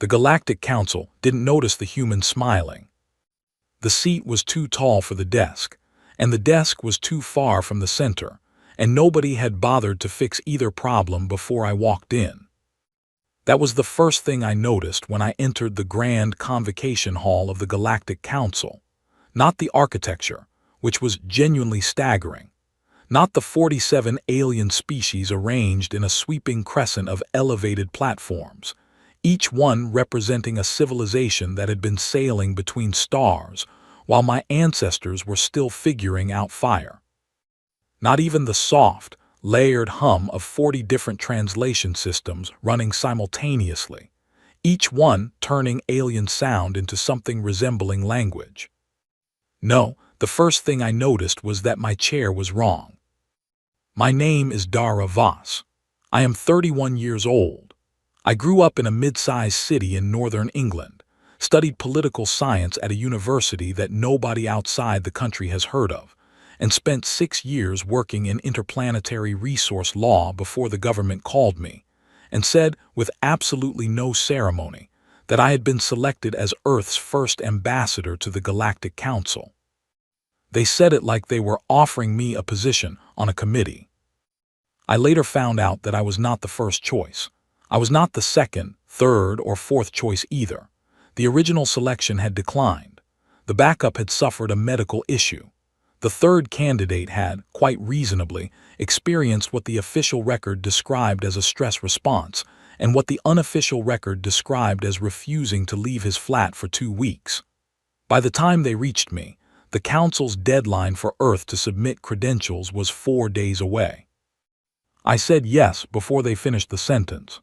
The Galactic Council didn't notice the human smiling. The seat was too tall for the desk, and the desk was too far from the center, and nobody had bothered to fix either problem before I walked in. That was the first thing I noticed when I entered the grand convocation hall of the Galactic Council. Not the architecture, which was genuinely staggering. Not the 47 alien species arranged in a sweeping crescent of elevated platforms, each one representing a civilization that had been sailing between stars while my ancestors were still figuring out fire. Not even the soft, layered hum of 40 different translation systems running simultaneously, each one turning alien sound into something resembling language. No, the first thing I noticed was that my chair was wrong. My name is Dara Voss. I am 31 years old. I grew up in a mid-sized city in northern England, studied political science at a university that nobody outside the country has heard of, and spent 6 years working in interplanetary resource law before the government called me and said, with absolutely no ceremony, that I had been selected as Earth's first ambassador to the Galactic Council. They said it like they were offering me a position on a committee. I later found out that I was not the first choice. I was not the second, third, or fourth choice either. The original selection had declined. The backup had suffered a medical issue. The third candidate had, quite reasonably, experienced what the official record described as a stress response and what the unofficial record described as refusing to leave his flat for 2 weeks. By the time they reached me, the Council's deadline for Earth to submit credentials was 4 days away. I said yes before they finished the sentence.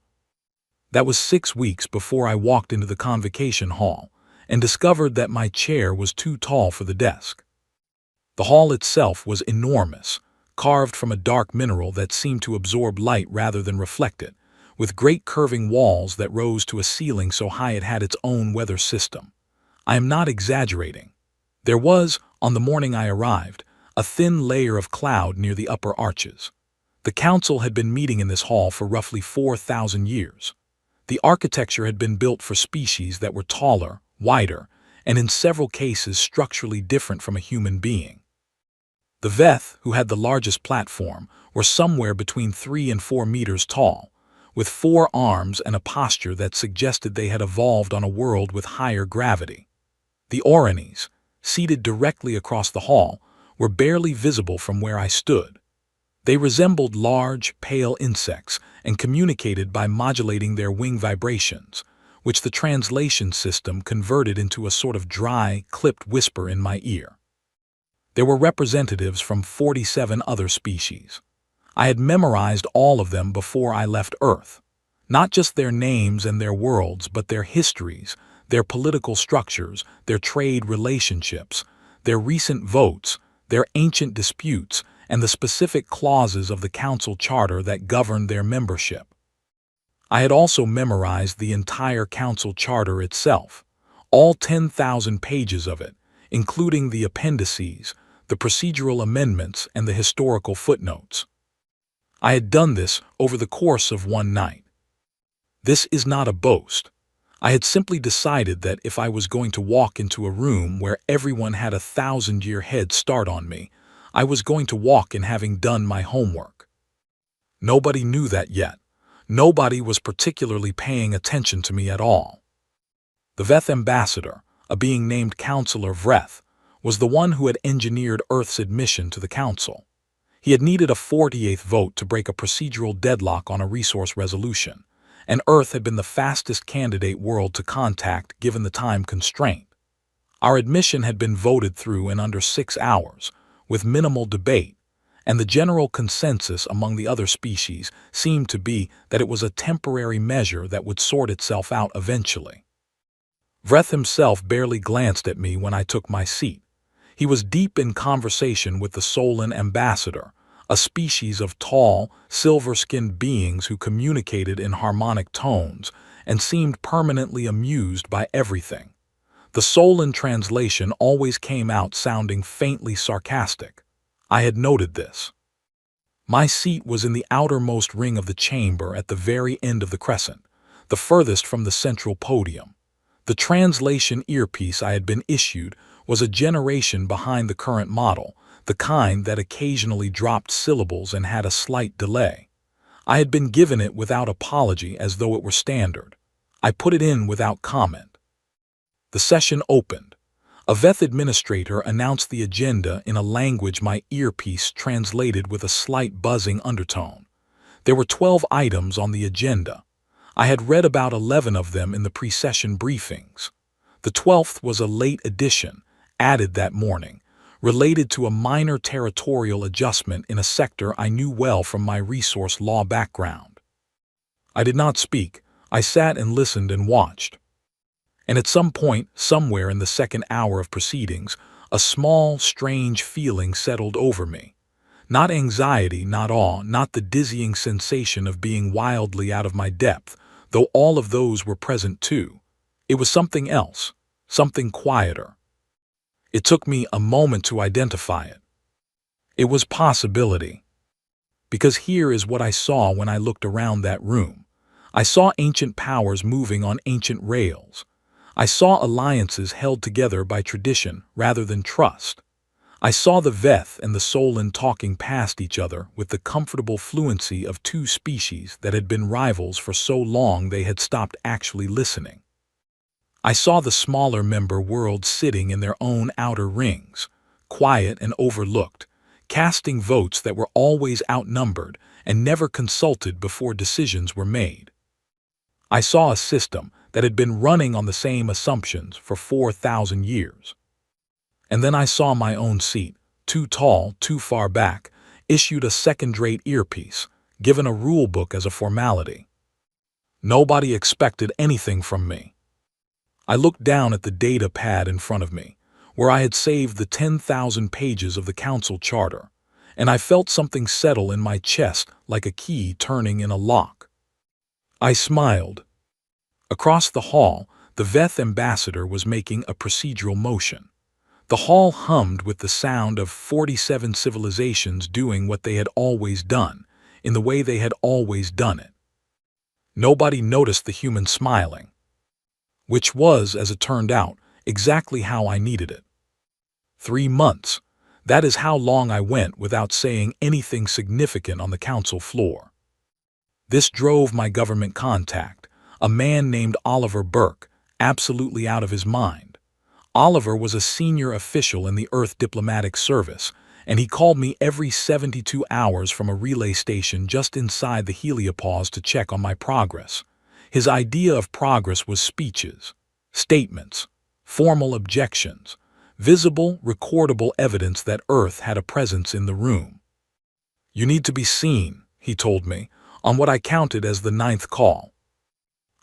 That was 6 weeks before I walked into the convocation hall and discovered that my chair was too tall for the desk. The hall itself was enormous, carved from a dark mineral that seemed to absorb light rather than reflect it, with great curving walls that rose to a ceiling so high it had its own weather system. I am not exaggerating. There was, on the morning I arrived, a thin layer of cloud near the upper arches. The council had been meeting in this hall for roughly 4,000 years. The architecture had been built for species that were taller, wider, and in several cases structurally different from a human being. The Veth, who had the largest platform, were somewhere between 3 and 4 meters tall, with 4 arms and a posture that suggested they had evolved on a world with higher gravity. The Oranis, seated directly across the hall, were barely visible from where I stood. They resembled large, pale insects and communicated by modulating their wing vibrations, which the translation system converted into a sort of dry, clipped whisper in my ear. There were representatives from 47 other species. I had memorized all of them before I left Earth. Not just their names and their worlds, but their histories, their political structures, their trade relationships, their recent votes, their ancient disputes, and the specific clauses of the Council Charter that governed their membership. I had also memorized the entire Council Charter itself, all 10,000 pages of it, including the appendices, the procedural amendments, and the historical footnotes. I had done this over the course of one night. This is not a boast. I had simply decided that if I was going to walk into a room where everyone had a 1,000-year head start on me, I was going to walk in having done my homework. Nobody knew that yet. Nobody was particularly paying attention to me at all. The Veth ambassador, a being named Counselor Vreth, was the one who had engineered Earth's admission to the Council. He had needed a 48th vote to break a procedural deadlock on a resource resolution, and Earth had been the fastest candidate world to contact given the time constraint. Our admission had been voted through in under 6 hours, with minimal debate, and the general consensus among the other species seemed to be that it was a temporary measure that would sort itself out eventually. Vreth himself barely glanced at me when I took my seat. He was deep in conversation with the Solan ambassador, a species of tall, silver-skinned beings who communicated in harmonic tones and seemed permanently amused by everything. The Solan translation always came out sounding faintly sarcastic. I had noted this. My seat was in the outermost ring of the chamber at the very end of the crescent, the furthest from the central podium. The translation earpiece I had been issued was a generation behind the current model, the kind that occasionally dropped syllables and had a slight delay. I had been given it without apology as though it were standard. I put it in without comment. The session opened. A VETH administrator announced the agenda in a language my earpiece translated with a slight buzzing undertone. There were 12 items on the agenda. I had read about 11 of them in the pre-session briefings. The 12th was a late addition, added that morning, related to a minor territorial adjustment in a sector I knew well from my resource law background. I did not speak. I sat and listened and watched. And at some point, somewhere in the second hour of proceedings, a small, strange feeling settled over me. Not anxiety, not awe, not the dizzying sensation of being wildly out of my depth, though all of those were present too. It was something else, something quieter. It took me a moment to identify it. It was possibility. Because here is what I saw when I looked around that room. I saw ancient powers moving on ancient rails. I saw alliances held together by tradition rather than trust. I saw the Veth and the Solon talking past each other with the comfortable fluency of two species that had been rivals for so long they had stopped actually listening. I saw the smaller member worlds sitting in their own outer rings, quiet and overlooked, casting votes that were always outnumbered and never consulted before decisions were made. I saw a system that had been running on the same assumptions for 4,000 years. And then I saw my own seat, too tall, too far back, issued a second-rate earpiece, given a rule book as a formality. Nobody expected anything from me. I looked down at the data pad in front of me, where I had saved the 10,000 pages of the council charter, and I felt something settle in my chest like a key turning in a lock. I smiled. Across the hall, the Veth ambassador was making a procedural motion. The hall hummed with the sound of 47 civilizations doing what they had always done, in the way they had always done it. Nobody noticed the human smiling, which was, as it turned out, exactly how I needed it. 3 months. That is how long I went without saying anything significant on the council floor. This drove my government contact, a man named Oliver Burke, absolutely out of his mind. Oliver was a senior official in the Earth Diplomatic Service, and he called me every 72 hours from a relay station just inside the heliopause to check on my progress. His idea of progress was speeches, statements, formal objections, visible, recordable evidence that Earth had a presence in the room. "You need to be seen," he told me, on what I counted as the 9th call.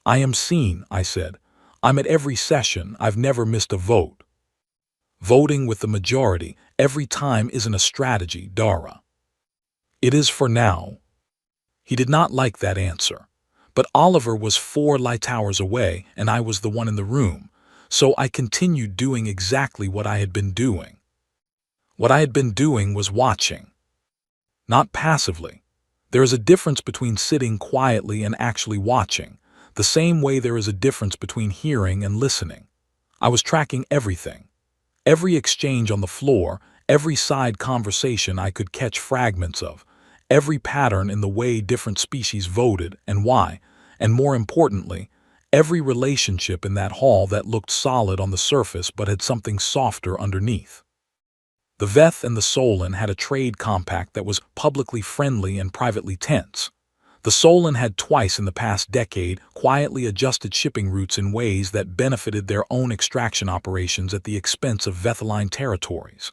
"I am seen," I said. "I'm at every session. I've never missed a vote." Voting with the majority every time isn't a strategy, Dara. It is for now. He did not like that answer. But Oliver was 4 light towers away and I was the one in the room, so I continued doing exactly what I had been doing. What I had been doing was watching. Not passively. There is a difference between sitting quietly and actually watching, the same way there is a difference between hearing and listening. I was tracking everything. Every exchange on the floor, every side conversation I could catch fragments of, every pattern in the way different species voted and why, and more importantly, every relationship in that hall that looked solid on the surface but had something softer underneath. The Veth and the Solon had a trade compact that was publicly friendly and privately tense. The Solon had twice in the past decade quietly adjusted shipping routes in ways that benefited their own extraction operations at the expense of Veth-aligned territories.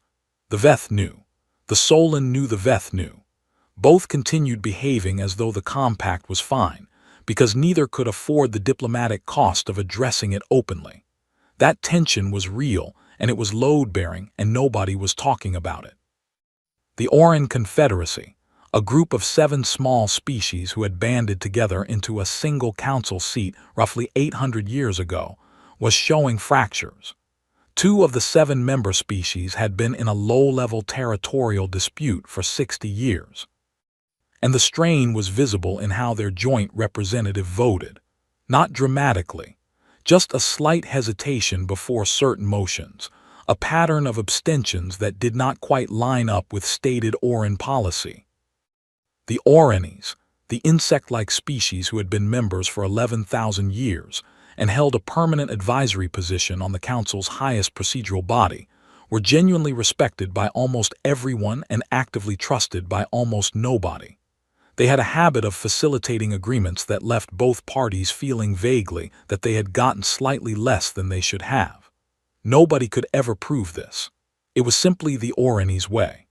The Veth knew. The Solon knew the Veth knew. Both continued behaving as though the compact was fine, because neither could afford the diplomatic cost of addressing it openly. That tension was real, and it was load-bearing, and nobody was talking about it. The Oran Confederacy, a group of 7 small species who had banded together into a single council seat roughly 800 years ago, was showing fractures. 2 of the 7 member species had been in a low-level territorial dispute for 60 years. And the strain was visible in how their joint representative voted. Not dramatically, just a slight hesitation before certain motions, a pattern of abstentions that did not quite line up with stated Oran policy. The Oranis, the insect-like species who had been members for 11,000 years and held a permanent advisory position on the Council's highest procedural body, were genuinely respected by almost everyone and actively trusted by almost nobody. They had a habit of facilitating agreements that left both parties feeling vaguely that they had gotten slightly less than they should have. Nobody could ever prove this. It was simply the Oranis' way.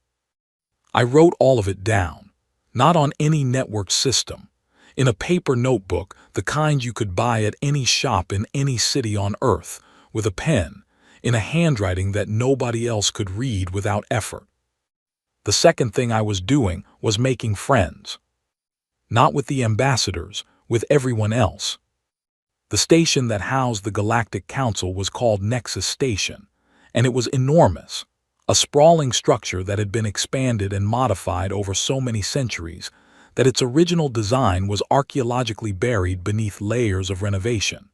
I wrote all of it down, not on any network system, in a paper notebook, the kind you could buy at any shop in any city on Earth, with a pen, in a handwriting that nobody else could read without effort. The second thing I was doing was making friends. Not with the ambassadors, with everyone else. The station that housed the Galactic Council was called Nexus Station, and it was enormous, a sprawling structure that had been expanded and modified over so many centuries that its original design was archaeologically buried beneath layers of renovation.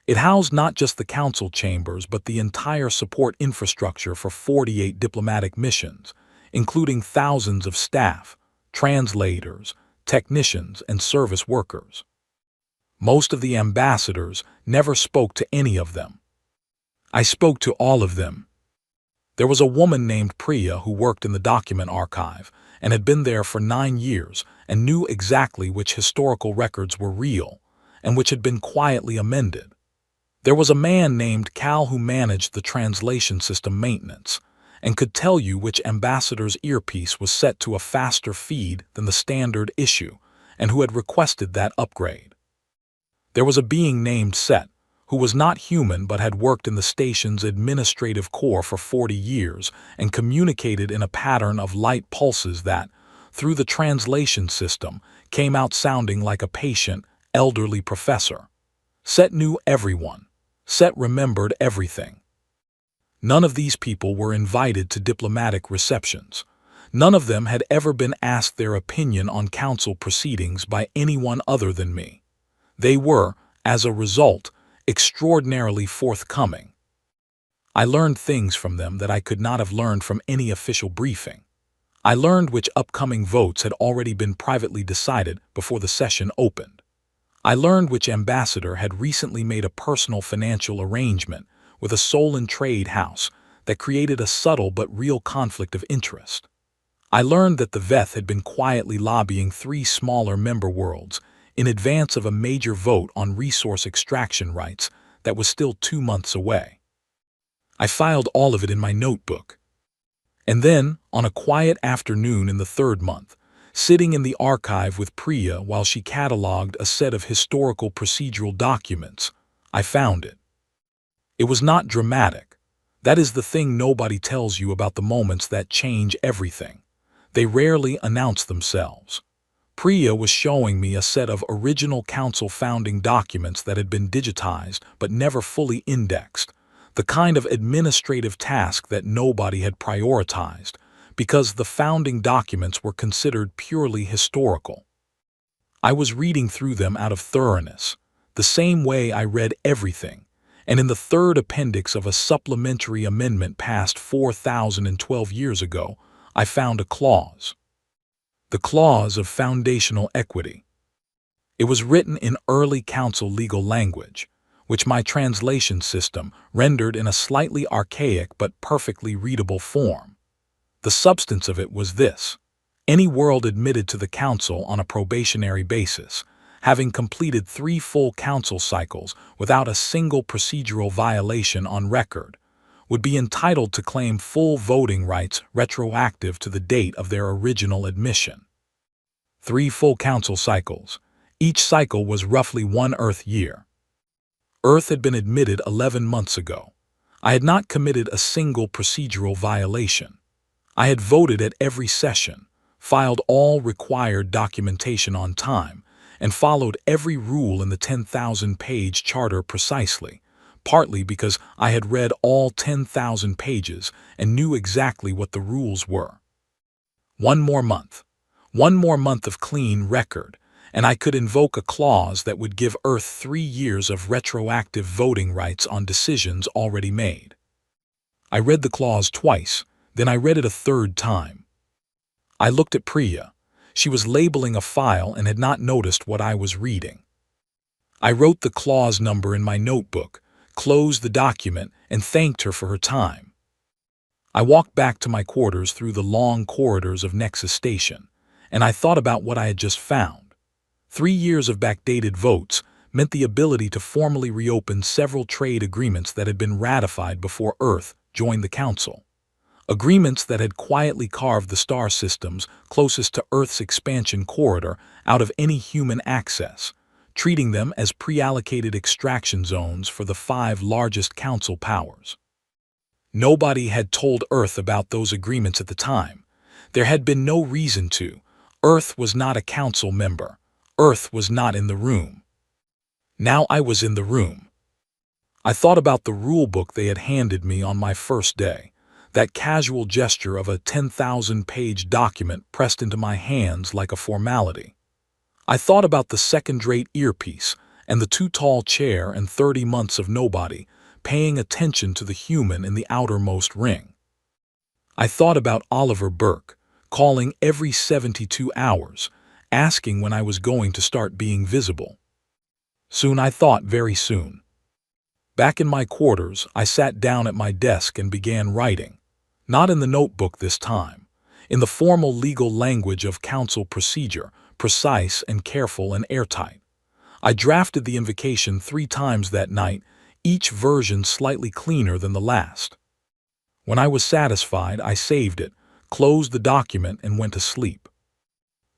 It housed not just the council chambers but the entire support infrastructure for 48 diplomatic missions, including thousands of staff, translators, technicians, and service workers. Most of the ambassadors never spoke to any of them. I spoke to all of them. There was a woman named Priya who worked in the document archive and had been there for 9 years and knew exactly which historical records were real and which had been quietly amended. There was a man named Cal who managed the translation system maintenance and could tell you which ambassador's earpiece was set to a faster feed than the standard issue and who had requested that upgrade. There was a being named Set, who was not human but had worked in the station's administrative core for 40 years and communicated in a pattern of light pulses that, through the translation system, came out sounding like a patient, elderly professor. Set knew everyone. Set remembered everything. None of these people were invited to diplomatic receptions. None of them had ever been asked their opinion on council proceedings by anyone other than me. They were, as a result, extraordinarily forthcoming. I learned things from them that I could not have learned from any official briefing. I learned which upcoming votes had already been privately decided before the session opened. I learned which ambassador had recently made a personal financial arrangement with a Solon trade house that created a subtle but real conflict of interest. I learned that the Veth had been quietly lobbying 3 smaller member worlds in advance of a major vote on resource extraction rights that was still 2 months away. I filed all of it in my notebook. And then, on a quiet afternoon in the 3rd month, sitting in the archive with Priya while she cataloged a set of historical procedural documents, I found it. It was not dramatic. That is the thing nobody tells you about the moments that change everything. They rarely announce themselves. Priya was showing me a set of original council founding documents that had been digitized but never fully indexed, the kind of administrative task that nobody had prioritized, because the founding documents were considered purely historical. I was reading through them out of thoroughness, the same way I read everything, and in the 3rd appendix of a supplementary amendment passed 4,012 years ago, I found a clause. The clause of foundational equity. It was written in early council legal language, which my translation system rendered in a slightly archaic but perfectly readable form. The substance of it was this: any world admitted to the council on a probationary basis, having completed 3 full council cycles without a single procedural violation on record, would be entitled to claim full voting rights retroactive to the date of their original admission. 3 full council cycles. Each cycle was roughly 1 Earth year. Earth had been admitted 11 months ago. I had not committed a single procedural violation. I had voted at every session, filed all required documentation on time, and followed every rule in the 10,000-page charter precisely, partly because I had read all 10,000 pages and knew exactly what the rules were. 1 more month. 1 more month of clean record, and I could invoke a clause that would give Earth 3 years of retroactive voting rights on decisions already made. I read the clause twice, then I read it a third time. I looked at Priya. She was labeling a file and had not noticed what I was reading. I wrote the clause number in my notebook, closed the document, and thanked her for her time. I walked back to my quarters through the long corridors of Nexus Station, and I thought about what I had just found. 3 years of backdated votes meant the ability to formally reopen several trade agreements that had been ratified before Earth joined the Council. Agreements that had quietly carved the star systems closest to Earth's expansion corridor out of any human access, treating them as pre-allocated extraction zones for the 5 largest Council powers. Nobody had told Earth about those agreements at the time. There had been no reason to. Earth was not a Council member. Earth was not in the room. Now I was in the room. I thought about the rulebook they had handed me on my first day, that casual gesture of a 10,000-page document pressed into my hands like a formality. I thought about the second-rate earpiece and the too-tall chair and 30 months of nobody paying attention to the human in the outermost ring. I thought about Oliver Burke, calling every 72 hours, asking when I was going to start being visible. Soon, I thought, very soon. Back in my quarters, I sat down at my desk and began writing. Not in the notebook this time. In the formal legal language of Council procedure, precise and careful and airtight. I drafted the invocation 3 times that night, each version slightly cleaner than the last. When I was satisfied, I saved it, closed the document, and went to sleep.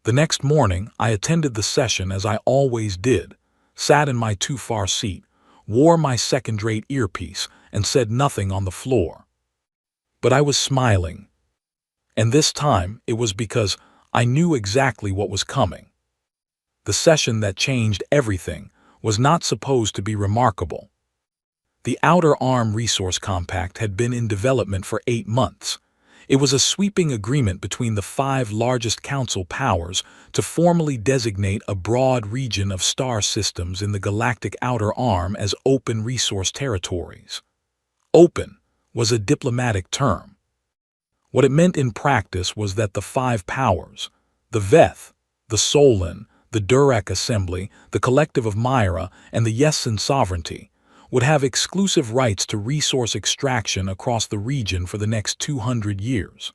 The next morning, I attended the session as I always did, sat in my too-far seat, wore my second-rate earpiece, and said nothing on the floor. But I was smiling. And this time, it was because I knew exactly what was coming. The session that changed everything was not supposed to be remarkable. The Outer Arm Resource Compact had been in development for 8 months. It was a sweeping agreement between the 5 largest Council powers to formally designate a broad region of star systems in the galactic Outer Arm as open resource territories. Open was a diplomatic term. What it meant in practice was that the 5 powers, the Veth, the Solon, the Durac Assembly, the Collective of Myra, and the Yessan Sovereignty, would have exclusive rights to resource extraction across the region for the next 200 years.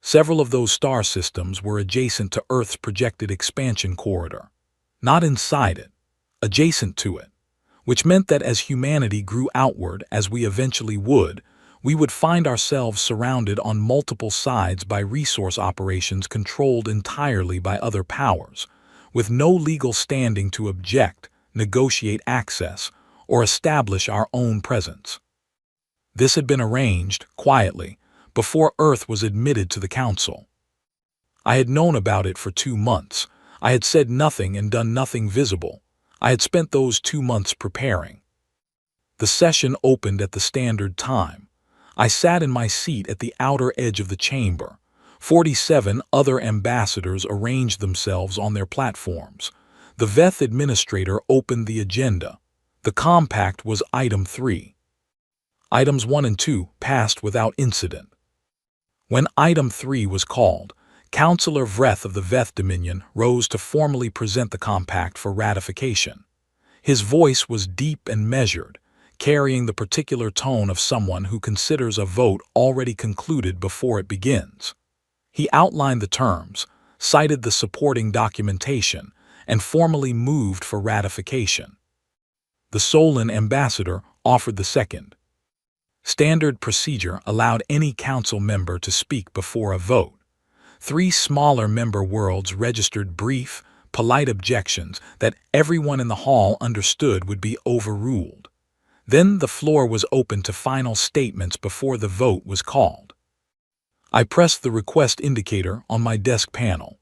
Several of those star systems were adjacent to Earth's projected expansion corridor, not inside it, adjacent to it, which meant that as humanity grew outward, as we eventually would, we would find ourselves surrounded on multiple sides by resource operations controlled entirely by other powers, with no legal standing to object, negotiate access, or establish our own presence. This had been arranged, quietly, before Earth was admitted to the Council. I had known about it for 2 months. I had said nothing and done nothing visible. I had spent those 2 months preparing. The session opened at the standard time. I sat in my seat at the outer edge of the chamber. 47 other ambassadors arranged themselves on their platforms. The Veth administrator opened the agenda. The compact was Item 3. Items 1 and 2 passed without incident. When Item 3 was called, Councillor Vreth of the Veth Dominion rose to formally present the compact for ratification. His voice was deep and measured, carrying the particular tone of someone who considers a vote already concluded before it begins. He outlined the terms, cited the supporting documentation, and formally moved for ratification. The Solon ambassador offered the second. Standard procedure allowed any council member to speak before a vote. 3 smaller member worlds registered brief, polite objections that everyone in the hall understood would be overruled. Then the floor was open to final statements before the vote was called. I pressed the request indicator on my desk panel.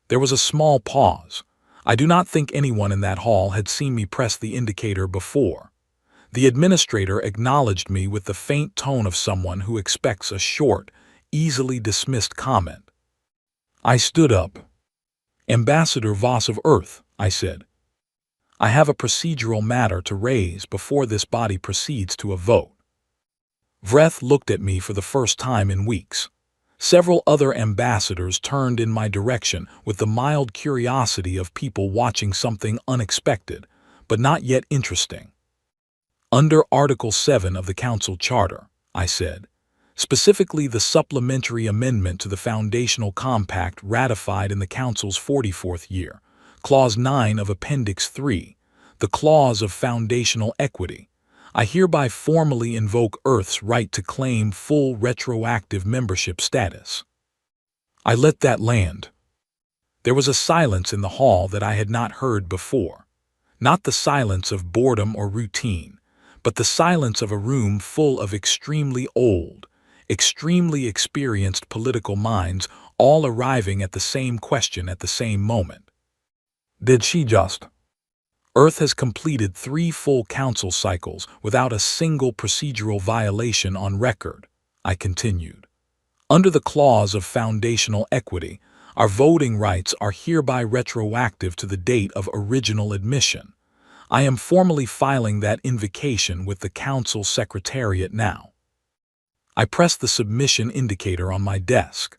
There was a small pause. I do not think anyone in that hall had seen me press the indicator before. The administrator acknowledged me with the faint tone of someone who expects a short, easily dismissed comment. I stood up. Ambassador Voss of Earth, I said. I have a procedural matter to raise before this body proceeds to a vote. Vreth looked at me for the first time in weeks. Several other ambassadors turned in my direction with the mild curiosity of people watching something unexpected, but not yet interesting. Under Article 7 of the Council Charter, I said, specifically the supplementary amendment to the Foundational Compact ratified in the Council's 44th year, Clause 9 of Appendix 3, the Clause of Foundational Equity, I hereby formally invoke Earth's right to claim full retroactive membership status. I let that land. There was a silence in the hall that I had not heard before. Not the silence of boredom or routine, but the silence of a room full of extremely old, extremely experienced political minds all arriving at the same question at the same moment. Did she just? Earth has completed 3 full council cycles without a single procedural violation on record, I continued. Under the clause of foundational equity, our voting rights are hereby retroactive to the date of original admission. I am formally filing that invocation with the Council Secretariat now. I pressed the submission indicator on my desk.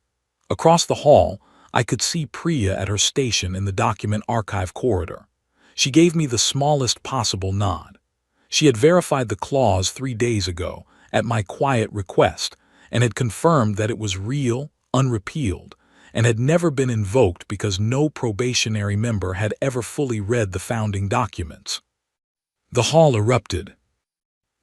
Across the hall, I could see Priya at her station in the document archive corridor. She gave me the smallest possible nod. She had verified the clause 3 days ago, at my quiet request, and had confirmed that it was real, unrepealed, and had never been invoked because no probationary member had ever fully read the founding documents. The hall erupted.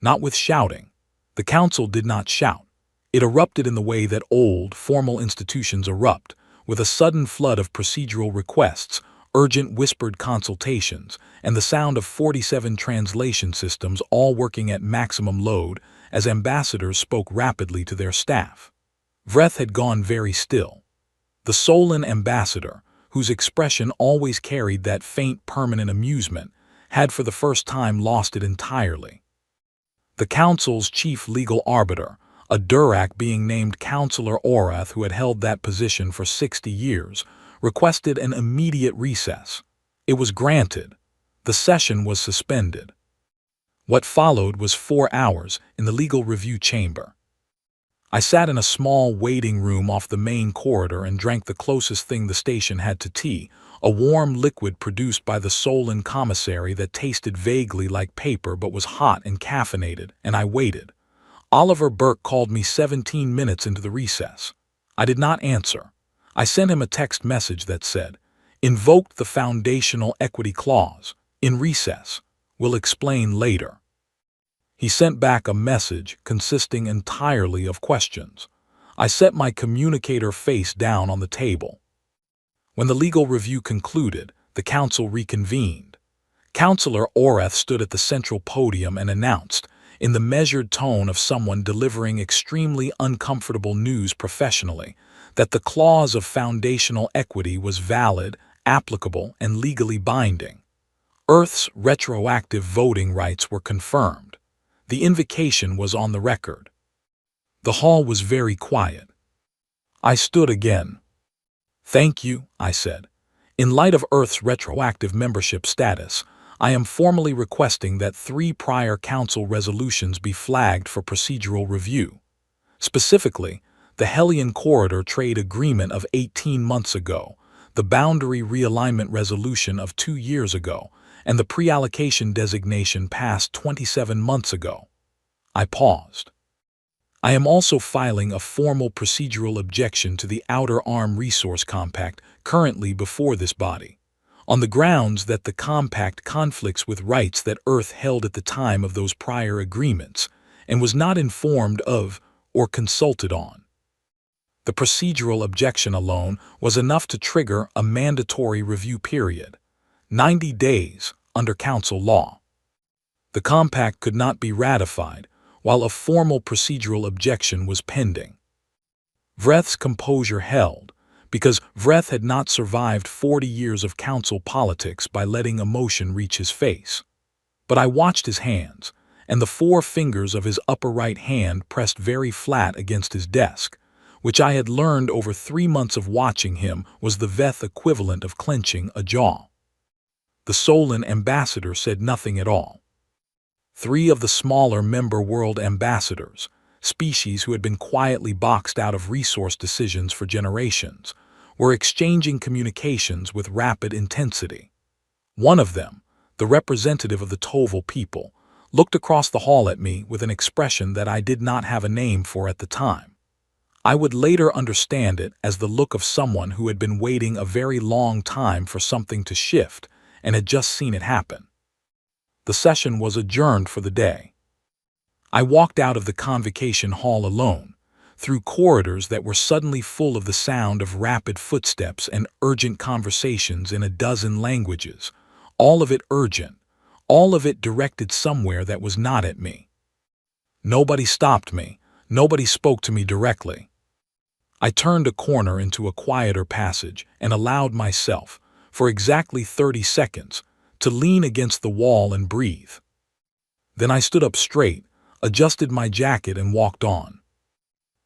Not with shouting. The council did not shout. It erupted in the way that old, formal institutions erupt, with a sudden flood of procedural requests, urgent whispered consultations, and the sound of 47 translation systems all working at maximum load as ambassadors spoke rapidly to their staff. Vreth had gone very still. The Solon ambassador, whose expression always carried that faint permanent amusement, had for the first time lost it entirely. The council's chief legal arbiter, a Durak being named Councillor Orath who had held that position for 60 years, requested an immediate recess. It was granted. The session was suspended. What followed was 4 hours in the legal review chamber. I sat in a small waiting room off the main corridor and drank the closest thing the station had to tea, a warm liquid produced by the Solon commissary that tasted vaguely like paper but was hot and caffeinated, and I waited. Oliver Burke called me 17 minutes into the recess. I did not answer. I sent him a text message that said, "Invoked the foundational equity clause. In recess. Will explain later." He sent back a message consisting entirely of questions. I set my communicator face down on the table. When the legal review concluded, the council reconvened. Councillor Orath stood at the central podium and announced, in the measured tone of someone delivering extremely uncomfortable news professionally, that the clause of foundational equity was valid, applicable, and legally binding. Earth's retroactive voting rights were confirmed. The invocation was on the record. The hall was very quiet. I stood again. "Thank you," I said. "In light of Earth's retroactive membership status, I am formally requesting that 3 prior council resolutions be flagged for procedural review. Specifically, the Hellion Corridor Trade Agreement of 18 months ago, the Boundary Realignment Resolution of 2 years ago, and the pre-allocation designation passed 27 months ago." I paused. I am also filing a formal procedural objection to the Outer Arm Resource Compact currently before this body, on the grounds that the compact conflicts with rights that Earth held at the time of those prior agreements and was not informed of or consulted on. The procedural objection alone was enough to trigger a mandatory review period, 90 days under council law. The compact could not be ratified while a formal procedural objection was pending. Vreth's composure held, because Vreth had not survived 40 years of council politics by letting emotion reach his face. But I watched his hands, and the 4 fingers of his upper right hand pressed very flat against his desk, which I had learned over 3 months of watching him was the Veth equivalent of clenching a jaw. The Solon ambassador said nothing at all. 3 of the smaller member world ambassadors, species who had been quietly boxed out of resource decisions for generations, were exchanging communications with rapid intensity. One of them, the representative of the Toval people, looked across the hall at me with an expression that I did not have a name for at the time. I would later understand it as the look of someone who had been waiting a very long time for something to shift and had just seen it happen. The session was adjourned for the day. I walked out of the convocation hall alone, through corridors that were suddenly full of the sound of rapid footsteps and urgent conversations in a dozen languages, all of it urgent, all of it directed somewhere that was not at me. Nobody stopped me, nobody spoke to me directly. I turned a corner into a quieter passage and allowed myself, for exactly 30 seconds, to lean against the wall and breathe. Then I stood up straight, adjusted my jacket and walked on.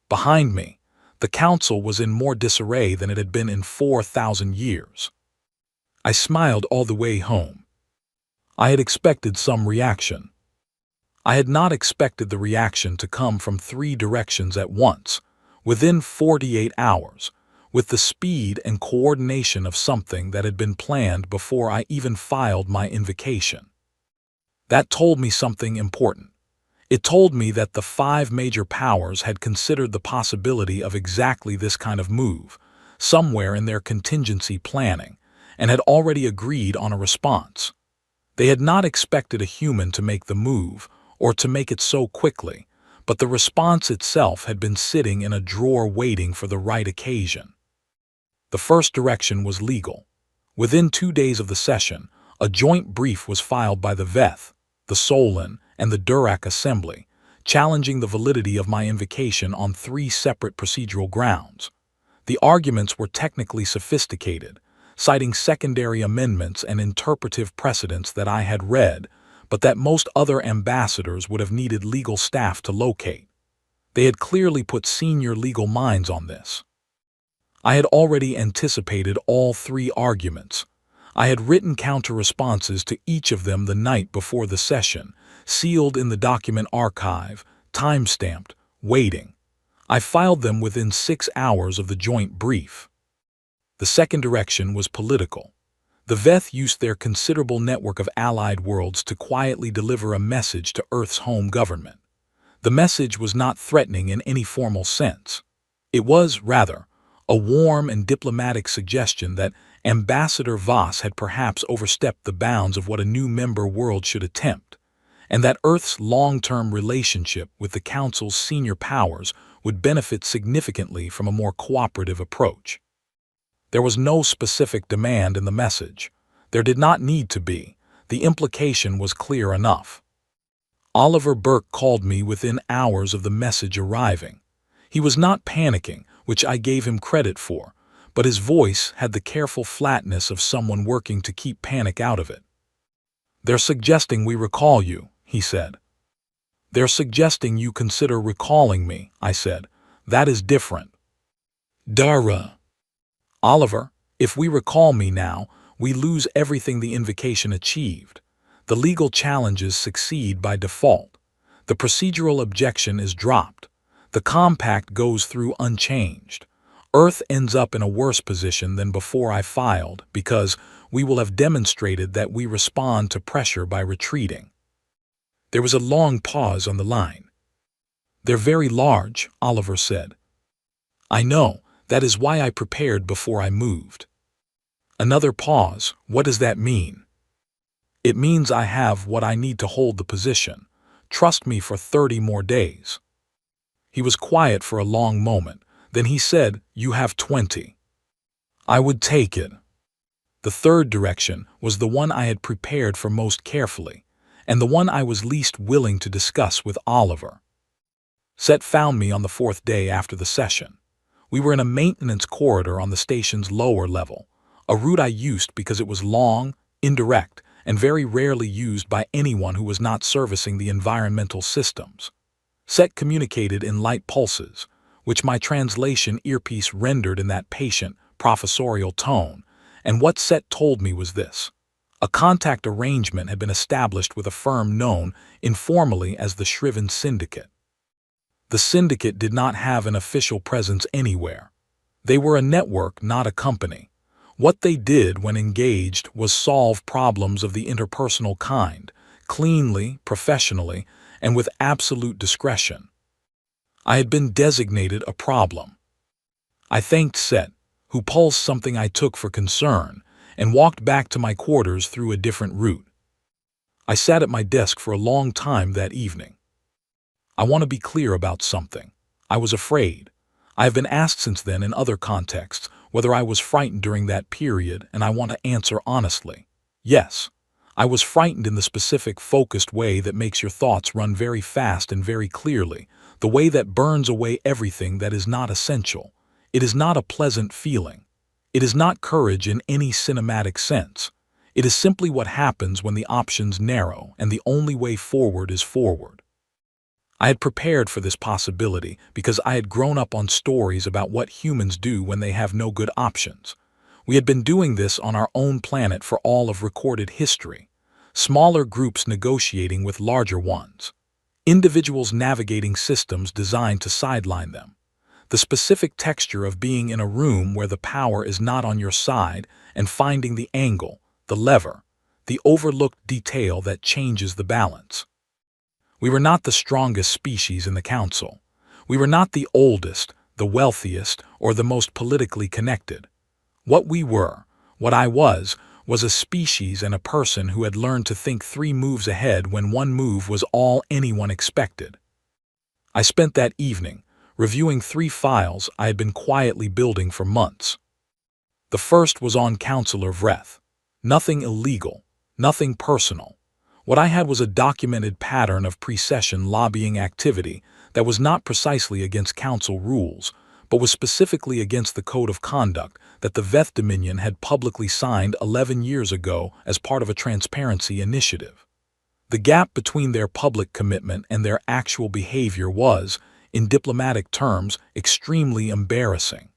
Behind me, the council was in more disarray than it had been in 4,000 years. I smiled all the way home. I had expected some reaction. I had not expected the reaction to come from 3 directions at once, within 48 hours, with the speed and coordination of something that had been planned before I even filed my invocation. That told me something important. It told me that the 5 major powers had considered the possibility of exactly this kind of move, somewhere in their contingency planning, and had already agreed on a response. They had not expected a human to make the move, or to make it so quickly, but the response itself had been sitting in a drawer waiting for the right occasion. The first direction was legal. Within 2 days of the session, a joint brief was filed by the Veth, the Solon, and the Durack Assembly, challenging the validity of my invocation on 3 separate procedural grounds. The arguments were technically sophisticated, citing secondary amendments and interpretive precedents that I had read, but that most other ambassadors would have needed legal staff to locate. They had clearly put senior legal minds on this. I had already anticipated all 3 arguments. I had written counter-responses to each of them the night before the session, sealed in the document archive, time-stamped, waiting. I filed them within 6 hours of the joint brief. The second direction was political. The Veth used their considerable network of allied worlds to quietly deliver a message to Earth's home government. The message was not threatening in any formal sense. It was, rather, a warm and diplomatic suggestion that Ambassador Voss had perhaps overstepped the bounds of what a new member world should attempt, and that Earth's long-term relationship with the Council's senior powers would benefit significantly from a more cooperative approach. There was no specific demand in the message. There did not need to be. The implication was clear enough. Oliver Burke called me within hours of the message arriving. He was not panicking, which I gave him credit for, but his voice had the careful flatness of someone working to keep panic out of it. "They're suggesting we recall you," he said. "They're suggesting you consider recalling me," I said. "That is different." Dara. "Oliver, if we recall me now, we lose everything the invocation achieved. The legal challenges succeed by default. The procedural objection is dropped. The compact goes through unchanged. Earth ends up in a worse position than before I filed because we will have demonstrated that we respond to pressure by retreating." There was a long pause on the line. "They're very large," Oliver said. "I know. That is why I prepared before I moved." Another pause. "What does that mean?" "It means I have what I need to hold the position. Trust me for 30 more days." He was quiet for a long moment. Then he said, "You have 20. I would take it." The third direction was the one I had prepared for most carefully, and the one I was least willing to discuss with Oliver. Set found me on the 4th day after the session. We were in a maintenance corridor on the station's lower level, a route I used because it was long, indirect, and very rarely used by anyone who was not servicing the environmental systems. Set communicated in light pulses, which my translation earpiece rendered in that patient, professorial tone, and what Set told me was this. A contact arrangement had been established with a firm known informally as the Shriven Syndicate. The syndicate did not have an official presence anywhere. They were a network, not a company. What they did when engaged was solve problems of the interpersonal kind, cleanly, professionally, and with absolute discretion. I had been designated a problem. I thanked Set, who pulsed something I took for concern, and walked back to my quarters through a different route. I sat at my desk for a long time that evening. I want to be clear about something. I was afraid. I have been asked since then in other contexts whether I was frightened during that period, and I want to answer honestly. Yes, I was frightened in the specific, focused way that makes your thoughts run very fast and very clearly, the way that burns away everything that is not essential. It is not a pleasant feeling. It is not courage in any cinematic sense. It is simply what happens when the options narrow and the only way forward is forward. I had prepared for this possibility because I had grown up on stories about what humans do when they have no good options. We had been doing this on our own planet for all of recorded history. Smaller groups negotiating with larger ones. Individuals navigating systems designed to sideline them. The specific texture of being in a room where the power is not on your side and finding the angle, the lever, the overlooked detail that changes the balance. We were not the strongest species in the council. We were not the oldest, the wealthiest, or the most politically connected. What we were, what I was a species and a person who had learned to think 3 moves ahead when 1 move was all anyone expected. I spent that evening reviewing 3 files I had been quietly building for months. The first was on Counselor Vreth. Nothing illegal, nothing personal. What I had was a documented pattern of pre-session lobbying activity that was not precisely against council rules, but was specifically against the code of conduct that the Veth Dominion had publicly signed 11 years ago as part of a transparency initiative. The gap between their public commitment and their actual behavior was, in diplomatic terms, extremely embarrassing.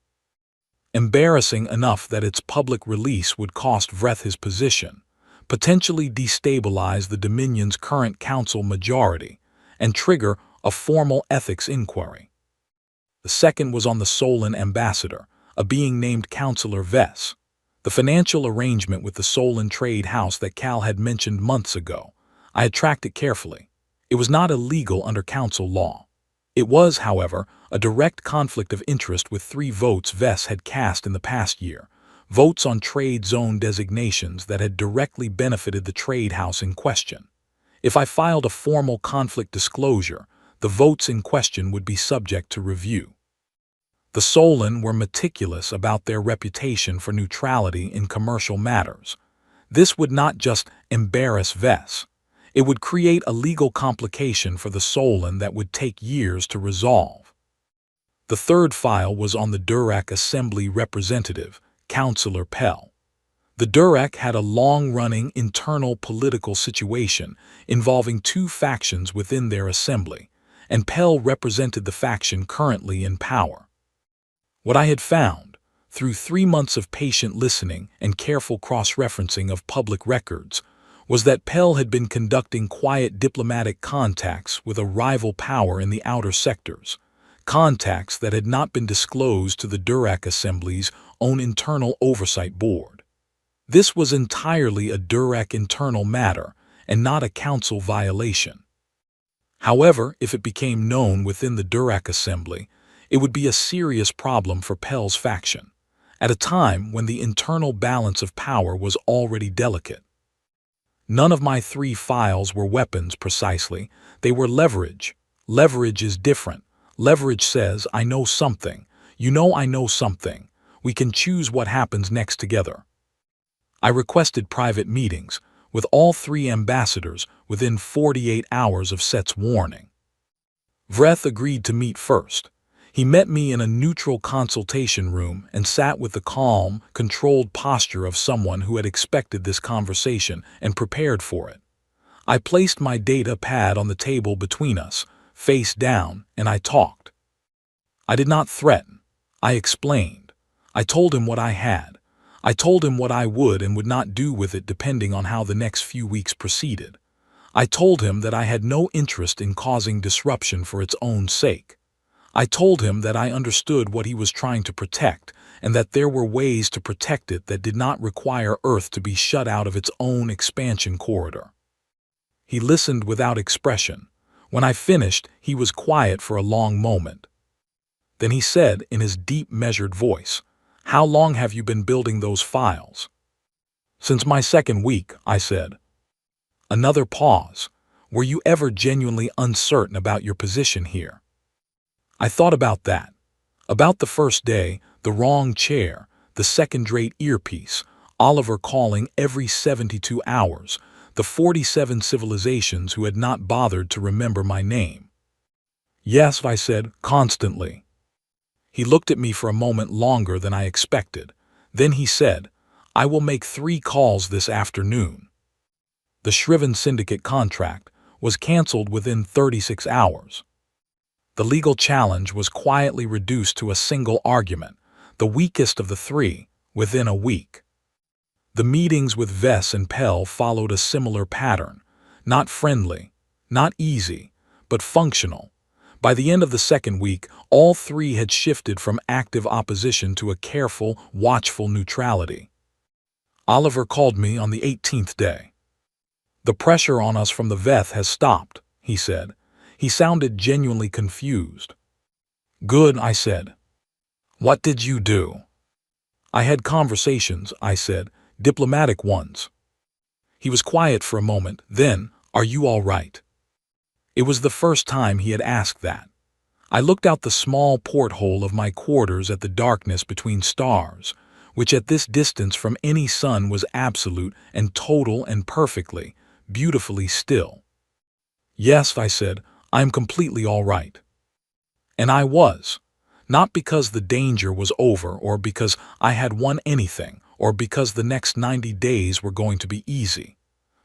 Embarrassing enough that its public release would cost Vreth his position, potentially destabilize the Dominion's current council majority, and trigger a formal ethics inquiry. The second was on the Solon ambassador, a being named Counselor Vess. The financial arrangement with the Solon trade house that Cal had mentioned months ago. I had tracked it carefully. It was not illegal under council law. It was, however, a direct conflict of interest with 3 votes Vess had cast in the past year, votes on trade zone designations that had directly benefited the trade house in question. If I filed a formal conflict disclosure, the votes in question would be subject to review. The Solon were meticulous about their reputation for neutrality in commercial matters. This would not just embarrass Vess. It would create a legal complication for the Solon that would take years to resolve. The third file was on the Durack Assembly representative, Counselor Pell. The Durack had a long-running internal political situation involving 2 factions within their assembly, and Pell represented the faction currently in power. What I had found, through 3 months of patient listening and careful cross-referencing of public records, was that Pell had been conducting quiet diplomatic contacts with a rival power in the outer sectors, contacts that had not been disclosed to the Durack Assembly's own internal oversight board. This was entirely a Durack internal matter and not a council violation. However, if it became known within the Durack Assembly, it would be a serious problem for Pell's faction, at a time when the internal balance of power was already delicate. None of my 3 files were weapons precisely, they were leverage. Leverage is different. Leverage says, I know something, you know I know something, we can choose what happens next together. I requested private meetings with all 3 ambassadors within 48 hours of Set's warning. Vreth agreed to meet first. He met me in a neutral consultation room and sat with the calm, controlled posture of someone who had expected this conversation and prepared for it. I placed my data pad on the table between us, face down, and I talked. I did not threaten. I explained. I told him what I had. I told him what I would and would not do with it depending on how the next few weeks proceeded. I told him that I had no interest in causing disruption for its own sake. I told him that I understood what he was trying to protect and that there were ways to protect it that did not require Earth to be shut out of its own expansion corridor. He listened without expression. When I finished, he was quiet for a long moment. Then he said in his deep, measured voice, "How long have you been building those files?" "Since my second week," I said. Another pause. "Were you ever genuinely uncertain about your position here?" I thought about that. About the first day, the wrong chair, the second-rate earpiece, Oliver calling every 72 hours, the 47 civilizations who had not bothered to remember my name. "Yes," I said, "constantly." He looked at me for a moment longer than I expected. Then he said, "I will make 3 calls this afternoon." The Shriven Syndicate contract was canceled within 36 hours. The legal challenge was quietly reduced to a single argument, the weakest of the 3, within a week. The meetings with Vess and Pell followed a similar pattern, not friendly, not easy, but functional. By the end of the second week, all 3 had shifted from active opposition to a careful, watchful neutrality. Oliver called me on the 18th day. "The pressure on us from the Veth has stopped," he said. He sounded genuinely confused. "Good," I said. "What did you do?" "I had conversations," I said, "diplomatic ones." He was quiet for a moment, then, "Are you all right?" It was the first time he had asked that. I looked out the small porthole of my quarters at the darkness between stars, which at this distance from any sun was absolute and total and perfectly, beautifully still. "Yes," I said, "I am completely all right." And I was. Not because the danger was over or because I had won anything or because the next 90 days were going to be easy,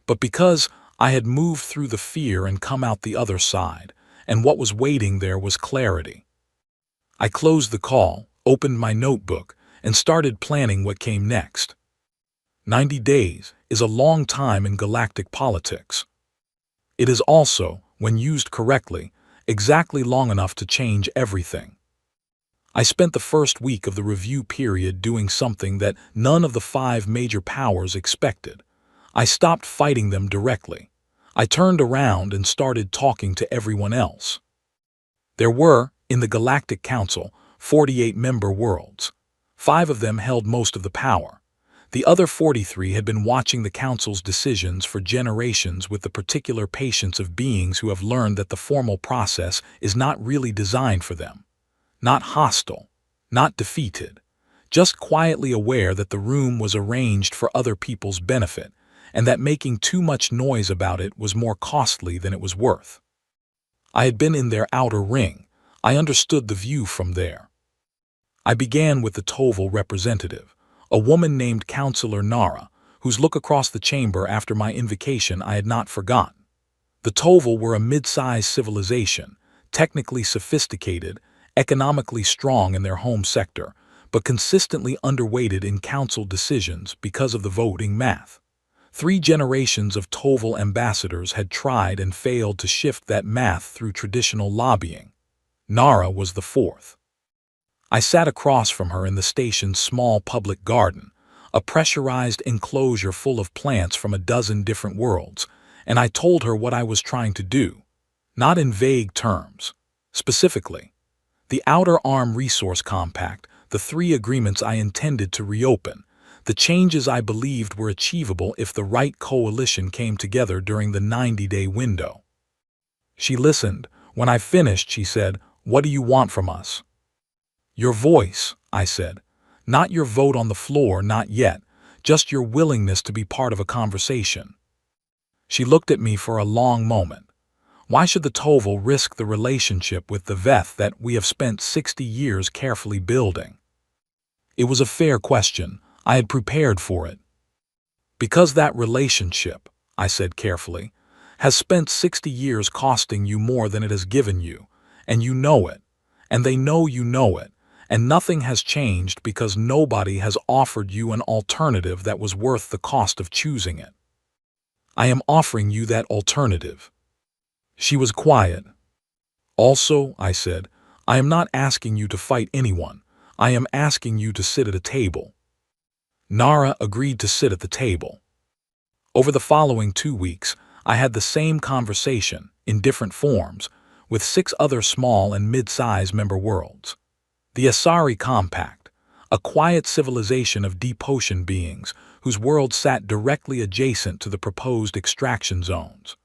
but because I had moved through the fear and come out the other side, and what was waiting there was clarity. I closed the call, opened my notebook, and started planning what came next. 90 days is a long time in galactic politics. It is also, when used correctly, exactly long enough to change everything. I spent the first week of the review period doing something that none of the 5 major powers expected. I stopped fighting them directly. I turned around and started talking to everyone else. There were, in the Galactic Council, 48 member worlds. 5 of them held most of the power. The other 43 had been watching the Council's decisions for generations with the particular patience of beings who have learned that the formal process is not really designed for them. Not hostile, not defeated, just quietly aware that the room was arranged for other people's benefit, and that making too much noise about it was more costly than it was worth. I had been in their outer ring. I understood the view from there. I began with the Toval representative, a woman named Counselor Nara, whose look across the chamber after my invocation I had not forgotten. The Toval were a mid-sized civilization, technically sophisticated, economically strong in their home sector, but consistently underweighted in council decisions because of the voting math. 3 generations of Toval ambassadors had tried and failed to shift that math through traditional lobbying. Nara was the 4th. I sat across from her in the station's small public garden, a pressurized enclosure full of plants from a dozen different worlds, and I told her what I was trying to do, not in vague terms. Specifically, the Outer Arm Resource Compact, the 3 agreements I intended to reopen, the changes I believed were achievable if the right coalition came together during the 90-day window. She listened. When I finished, she said, "What do you want from us?" "Your voice," I said. "Not your vote on the floor, not yet, just your willingness to be part of a conversation." She looked at me for a long moment. Why should the Toval risk the relationship with the Veth that we have spent 60 years carefully building? It was a fair question. I had prepared for it. "Because that relationship," I said carefully, "has spent 60 years costing you more than it has given you, and you know it, and they know you know it, and nothing has changed because nobody has offered you an alternative that was worth the cost of choosing it. I am offering you that alternative." She was quiet. "Also," I said, "I am not asking you to fight anyone. I am asking you to sit at a table." Nara agreed to sit at the table. Over the following 2 weeks, I had the same conversation, in different forms, with 6 other small and mid-size member worlds. The Asari Compact, a quiet civilization of deep ocean beings whose world sat directly adjacent to the proposed extraction zones.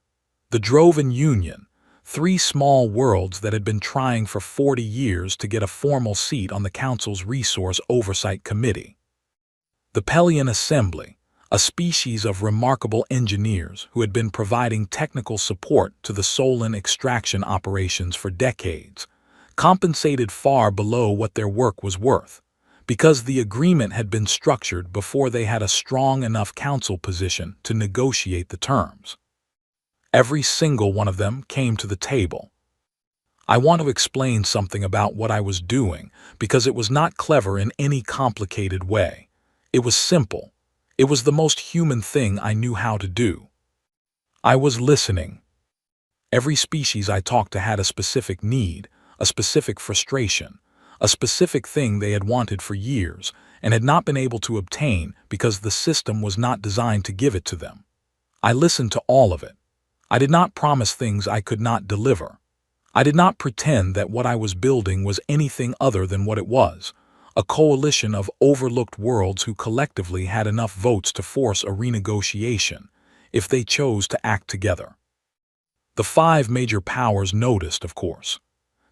The Drovan Union, 3 small worlds that had been trying for 40 years to get a formal seat on the Council's Resource Oversight Committee. The Pelian Assembly, a species of remarkable engineers who had been providing technical support to the Solan extraction operations for decades, compensated far below what their work was worth, because the agreement had been structured before they had a strong enough council position to negotiate the terms. Every single one of them came to the table. I want to explain something about what I was doing because it was not clever in any complicated way. It was simple. It was the most human thing I knew how to do. I was listening. Every species I talked to had a specific need, a specific frustration, a specific thing they had wanted for years and had not been able to obtain because the system was not designed to give it to them. I listened to all of it. I did not promise things I could not deliver. I did not pretend that what I was building was anything other than what it was, a coalition of overlooked worlds who collectively had enough votes to force a renegotiation, if they chose to act together. The 5 major powers noticed, of course.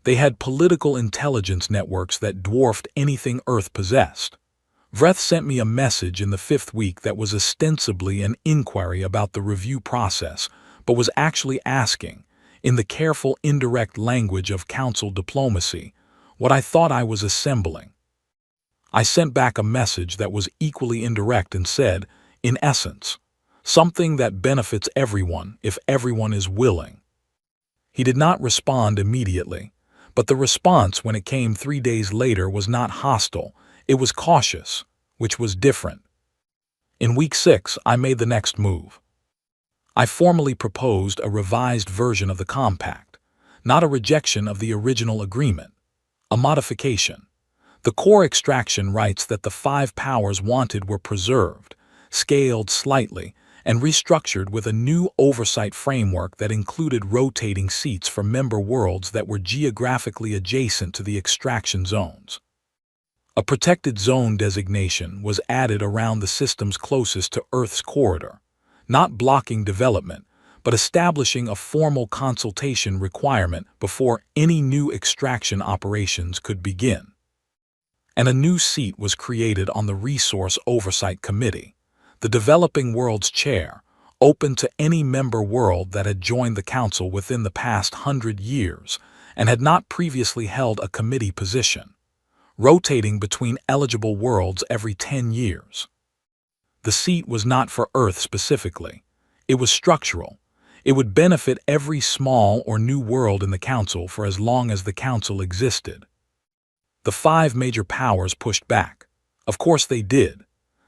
They had political intelligence networks that dwarfed anything Earth possessed. Vreth sent me a message in the 5th week that was ostensibly an inquiry about the review process, but was actually asking, in the careful indirect language of council diplomacy, what I thought I was assembling. I sent back a message that was equally indirect and said, in essence, something that benefits everyone if everyone is willing. He did not respond immediately, but the response when it came 3 days later was not hostile, it was cautious, which was different. In week 6, I made the next move. I formally proposed a revised version of the compact, not a rejection of the original agreement, a modification. The core extraction rights that the 5 powers wanted were preserved, scaled slightly, and restructured with a new oversight framework that included rotating seats for member worlds that were geographically adjacent to the extraction zones. A protected zone designation was added around the systems closest to Earth's corridor, not blocking development, but establishing a formal consultation requirement before any new extraction operations could begin. And a new seat was created on the Resource Oversight Committee, the Developing World's chair, open to any member world that had joined the Council within the past 100 years and had not previously held a committee position, rotating between eligible worlds every 10 years. The seat was not for Earth specifically. It was structural. It would benefit every small or new world in the Council for as long as the Council existed. The 5 major powers pushed back. Of course they did.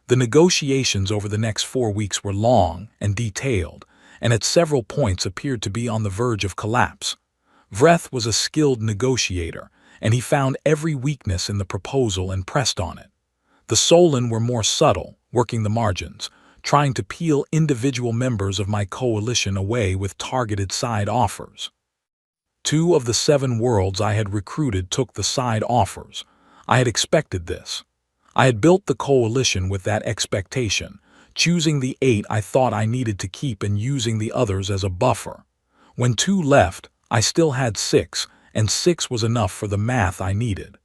The negotiations over the next 4 weeks were long and detailed, and at several points appeared to be on the verge of collapse. Vreth was a skilled negotiator, and he found every weakness in the proposal and pressed on it. The Solan were more subtle, working the margins, trying to peel individual members of my coalition away with targeted side offers. 2 of the 7 worlds I had recruited took the side offers. I had expected this. I had built the coalition with that expectation, choosing the 8 I thought I needed to keep and using the others as a buffer. When 2 left, I still had 6, and 6 was enough for the math I needed.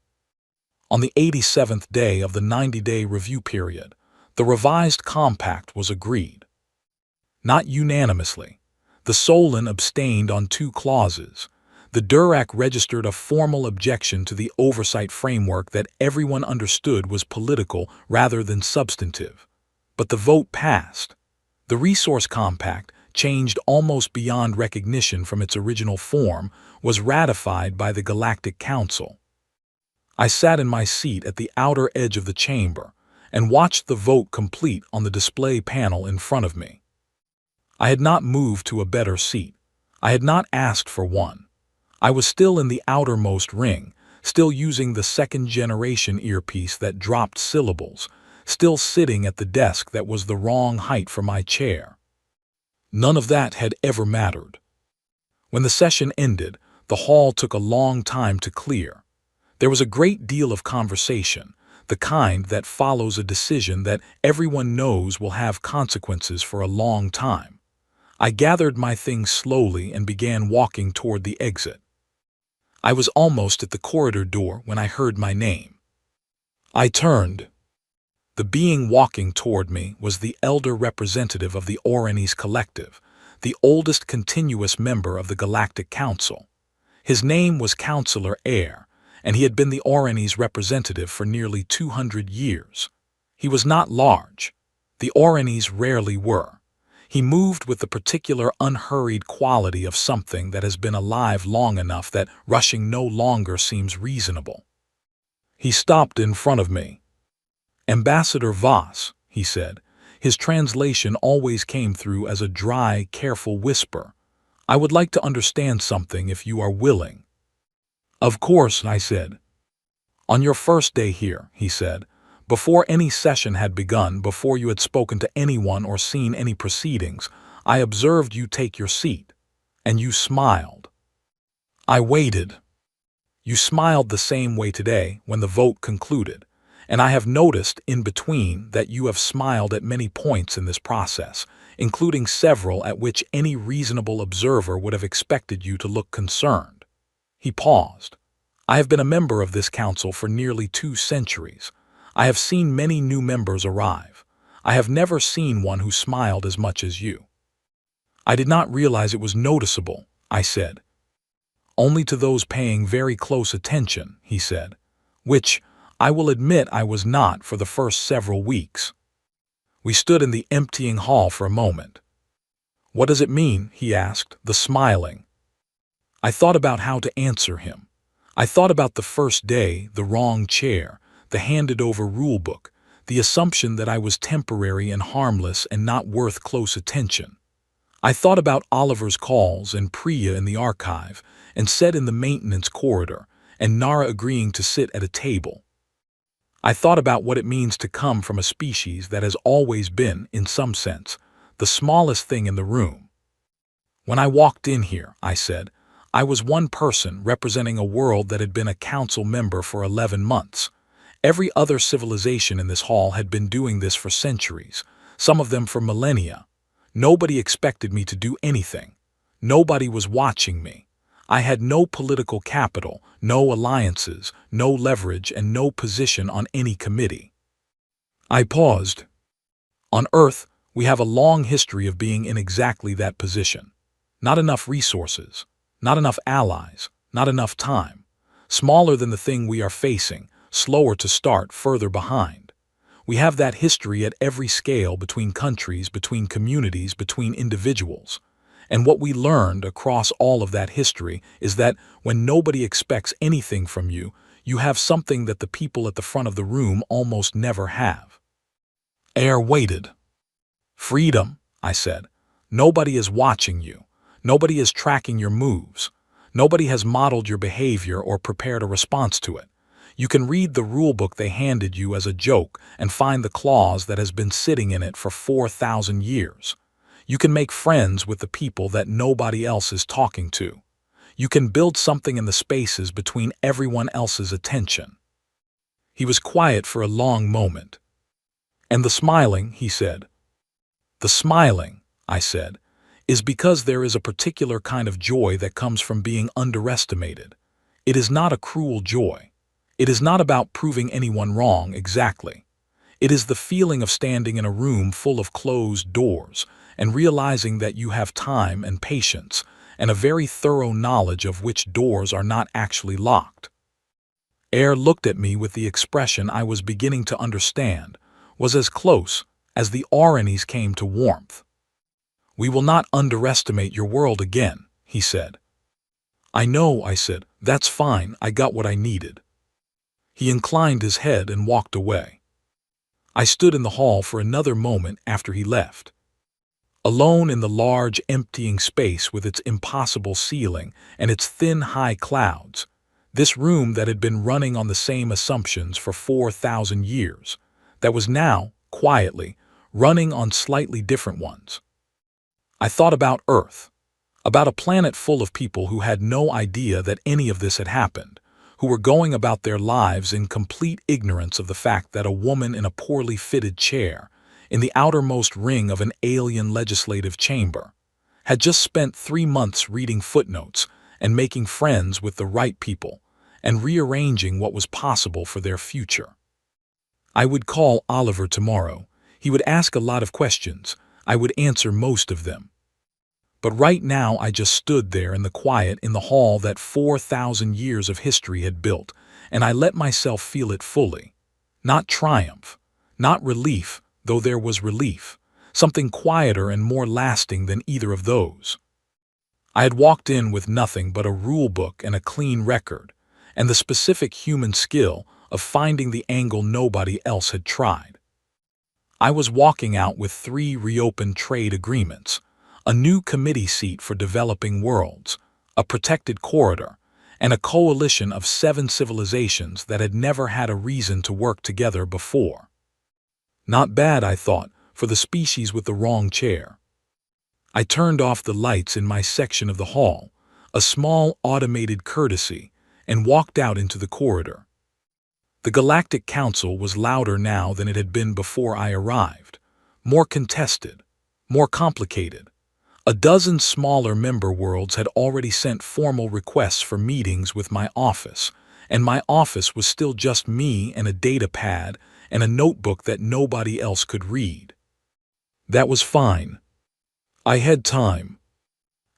On the 87th day of the 90-day review period, the revised compact was agreed. Not unanimously. The Solan abstained on 2 clauses. The Durack registered a formal objection to the oversight framework that everyone understood was political rather than substantive. But the vote passed. The Resource Compact, changed almost beyond recognition from its original form, was ratified by the Galactic Council. I sat in my seat at the outer edge of the chamber and watched the vote complete on the display panel in front of me. I had not moved to a better seat. I had not asked for one. I was still in the outermost ring, still using the second-generation earpiece that dropped syllables, still sitting at the desk that was the wrong height for my chair. None of that had ever mattered. When the session ended, the hall took a long time to clear. There was a great deal of conversation, the kind that follows a decision that everyone knows will have consequences for a long time. I gathered my things slowly and began walking toward the exit. I was almost at the corridor door when I heard my name. I turned. The being walking toward me was the elder representative of the Orani's Collective, the oldest continuous member of the Galactic Council. His name was Counselor Air, and he had been the Orani's representative for nearly 200 years. He was not large. The Oranis rarely were. He moved with the particular unhurried quality of something that has been alive long enough that rushing no longer seems reasonable. He stopped in front of me. "Ambassador Voss," he said. His translation always came through as a dry, careful whisper. "I would like to understand something if you are willing." "Of course," I said. "On your first day here," he said, "before any session had begun, before you had spoken to anyone or seen any proceedings, I observed you take your seat, and you smiled." I waited. "You smiled the same way today when the vote concluded, and I have noticed in between that you have smiled at many points in this process, including several at which any reasonable observer would have expected you to look concerned." He paused. "I have been a member of this council for nearly 2 centuries. I have seen many new members arrive. I have never seen one who smiled as much as you." "I did not realize it was noticeable," I said. "Only to those paying very close attention," he said, "which, I will admit, I was not for the first several weeks." We stood in the emptying hall for a moment. "What does it mean?" he asked, the smiling. I thought about how to answer him. I thought about the first day, the wrong chair, the handed-over rulebook, the assumption that I was temporary and harmless and not worth close attention. I thought about Oliver's calls and Priya in the archive, and Seth in the maintenance corridor, and Nara agreeing to sit at a table. I thought about what it means to come from a species that has always been, in some sense, the smallest thing in the room. "When I walked in here," I said, "I was one person representing a world that had been a council member for 11 months. Every other civilization in this hall had been doing this for centuries, some of them for millennia. Nobody expected me to do anything. Nobody was watching me. I had no political capital, no alliances, no leverage, and no position on any committee." I paused. "On Earth, we have a long history of being in exactly that position. Not enough resources, not enough allies, not enough time. Smaller than the thing we are facing, slower to start, further behind. We have that history at every scale, between countries, between communities, between individuals. And what we learned across all of that history is that when nobody expects anything from you, you have something that the people at the front of the room almost never have." Air waited. "Freedom," I said. "Nobody is watching you. Nobody is tracking your moves. Nobody has modeled your behavior or prepared a response to it. You can read the rulebook they handed you as a joke and find the clause that has been sitting in it for 4,000 years. You can make friends with the people that nobody else is talking to. You can build something in the spaces between everyone else's attention." He was quiet for a long moment. "And the smiling," he said. "The smiling," I said, "is because there is a particular kind of joy that comes from being underestimated. It is not a cruel joy. It is not about proving anyone wrong exactly. It is the feeling of standing in a room full of closed doors and realizing that you have time and patience and a very thorough knowledge of which doors are not actually locked." Air looked at me with the expression I was beginning to understand, was as close as the Oranis came to warmth. "We will not underestimate your world again," he said. "I know," I said. "That's fine, I got what I needed." He inclined his head and walked away. I stood in the hall for another moment after he left. Alone in the large, emptying space with its impossible ceiling and its thin, high clouds, this room that had been running on the same assumptions for 4,000 years, that was now, quietly, running on slightly different ones. I thought about Earth, about a planet full of people who had no idea that any of this had happened, who were going about their lives in complete ignorance of the fact that a woman in a poorly fitted chair, in the outermost ring of an alien legislative chamber, had just spent 3 months reading footnotes and making friends with the right people and rearranging what was possible for their future. I would call Oliver tomorrow. He would ask a lot of questions. I would answer most of them. But right now I just stood there in the quiet in the hall that 4,000 years of history had built, and I let myself feel it fully. Not triumph, not relief, though there was relief, something quieter and more lasting than either of those. I had walked in with nothing but a rule book and a clean record, and the specific human skill of finding the angle nobody else had tried. I was walking out with 3 reopened trade agreements, a new committee seat for developing worlds, a protected corridor, and a coalition of 7 civilizations that had never had a reason to work together before. Not bad, I thought, for the species with the wrong chair. I turned off the lights in my section of the hall, a small automated courtesy, and walked out into the corridor. The Galactic Council was louder now than it had been before I arrived, more contested, more complicated. A dozen smaller member worlds had already sent formal requests for meetings with my office, and my office was still just me and a data pad and a notebook that nobody else could read. That was fine. I had time.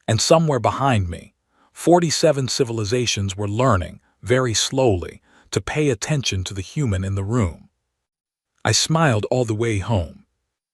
And somewhere behind me, 47 civilizations were learning, very slowly, to pay attention to the human in the room. I smiled all the way home.